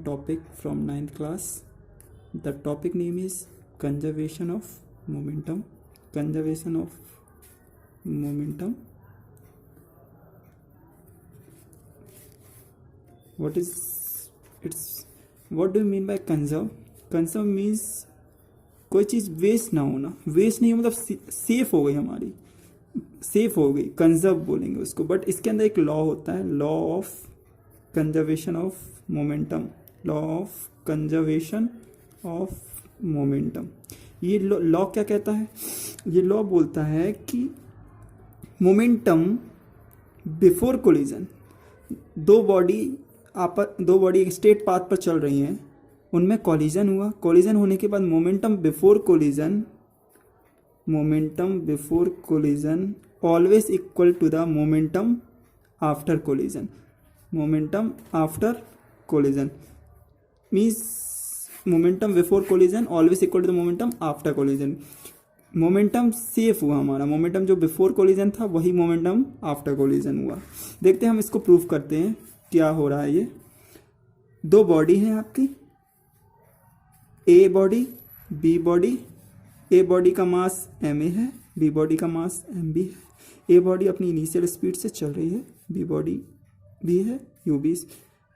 topic from ninth class. The topic name is conservation of momentum. Conservation of momentum. What do you mean by conserve? Conserve means कोई चीज़ waste ना होना. Waste नहीं मतलब safe हो गई, हमारी safe हो गई, कंजर्व बोलेंगे उसको. बट इसके अंदर एक लॉ होता है, law of conservation of momentum. Law of conservation of momentum. ये लॉ क्या कहता है? ये लॉ बोलता है कि मोमेंटम बिफोर कोलिजन, दो बॉडी एक स्ट्रेट पाथ पर चल रही हैं, उनमें कॉलिजन हुआ. कॉलिजन होने के बाद momentum before collision always equal to the momentum after collision. Momentum after collision means momentum before collision always equal to the momentum after collision. Momentum safe हुआ हमारा. मोमेंटम जो बिफोर कोलिजन था वही momentum after collision हुआ. देखते हैं हम इसको प्रूव करते हैं क्या हो रहा है. ये दो बॉडी हैं आपकी, A body B body. A body का मास ma है, बी बॉडी का मास mb है. ए बॉडी अपनी इनिशियल स्पीड से चल रही है, बी बॉडी भी है ub.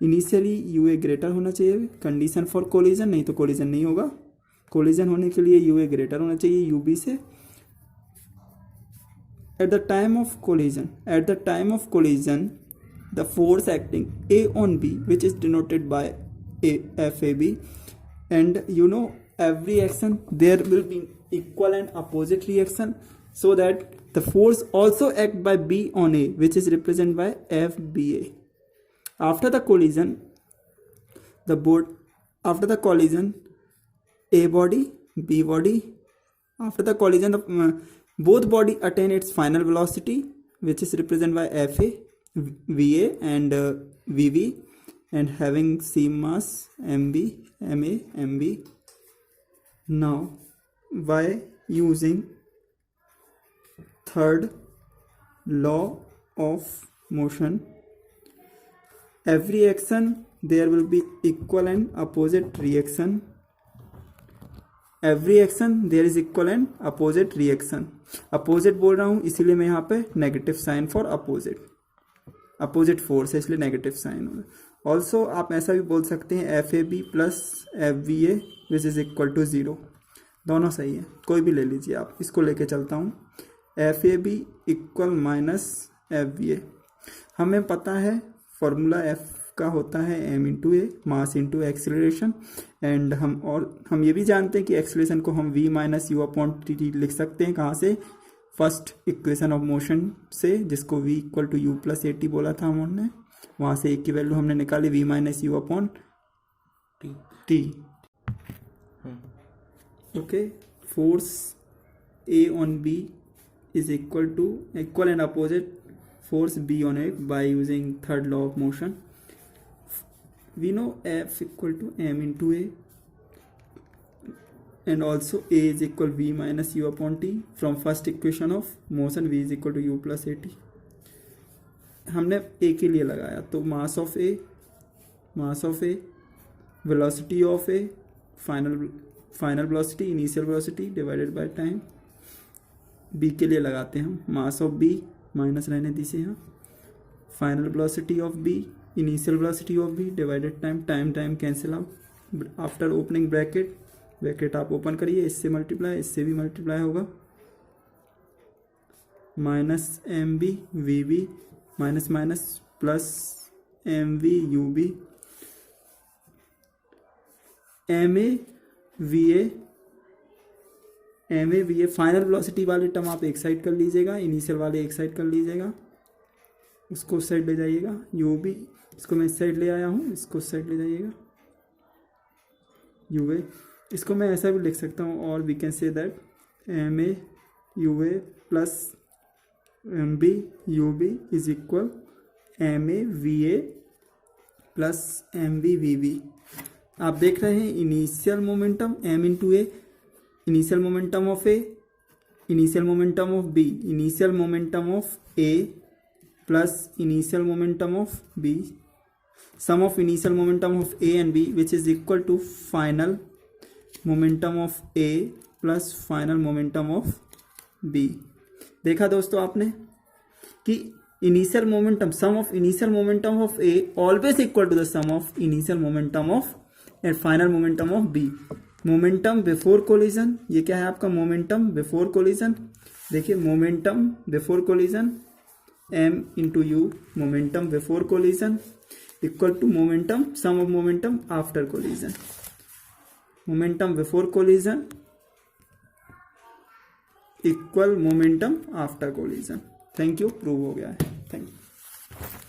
इनिशियली ua ग्रेटर होना चाहिए, कंडीशन फॉर कोलिजन, नहीं तो कोलिजन नहीं होगा. कोलिजन होने के लिए ua ग्रेटर होना चाहिए ub से. At the time of collision the force acting A on B, which is denoted by FAB, and you know every action there will be equal and opposite reaction, so that the force also act by B on A, which is represented by FBA. After the collision A body B body, after the collision both body attain its final velocity, which is represented by FA, VA and VB, and having same mass MB, MA, MB. Now by using third law of motion, every action there will be equal and opposite reaction. Every action there is equal and opposite reaction. Opposite बोल रहा हूँ इसीलिए मैं यहाँ पे negative sign for opposite force है, इसलिए negative sign होगा. ऑल्सो आप ऐसा भी बोल सकते हैं F A B plus F B A which is equal to 0. दोनों सही है, कोई भी ले लीजिए आप. इसको लेके चलता हूँ, F A B equal minus F B A. हमें पता है फॉर्मूला एफ का होता है M into A, mass into acceleration. And हम ये भी जानते हैं कि एक्सेलरेशन को हम v minus you upon T लिख सकते हैं. कहाँ से? फर्स्ट इक्वेशन ऑफ मोशन से, जिसको v equal to U plus A T बोला था हमने. वहाँ से एक की वैल्यू हमने निकाली v minus you upon T. Okay, force a on b is equal and opposite force b on a by using third law of motion. We know F equal to m into a, and also a is equal v minus u upon t. From first equation of motion v is equal to u plus at. हमने a के लिए लगाया तो mass of a, velocity of a, final velocity, initial velocity divided by time. b के लिए लगाते हैं हम mass of b, माइनस रहने दीजिए यहाँ, final velocity of b, initial velocity of B divided time cancel out. After opening bracket आप open करिए, इससे मल्टीप्लाई, इससे भी मल्टीप्लाई होगा. Minus M B V B minus minus plus M V U B, M A V A. Final velocity वाले term आप एक side कर लीजिएगा, इनिशियल वाले एक साइड कर लीजिएगा, उसको उस साइड ले जाइएगा. यू बी, इसको मैं इस साइड ले आया हूँ, इसको उस साइड ले जाइएगा. यू ए, इसको मैं ऐसा भी लिख सकता हूँ, और we can say that M A U A plus M B U B is equal M A V A plus M B V B. आप देख रहे हैं initial momentum M into A, initial momentum of A, initial momentum of B, initial momentum of A plus initial momentum of B. Sum of initial momentum of A and B which is equal to final momentum of A plus final momentum of B. देखा दोस्तों आपने कि initial momentum, sum of initial momentum of A always equal to the sum of initial momentum of and final momentum of B. Momentum before collision, ये क्या है आपका momentum before collision. देखिए momentum before collision M into U, momentum before collision equal to momentum sum of momentum after collision. Momentum before collision equal momentum after collision. Thank you, prove हो गया है। Thank you.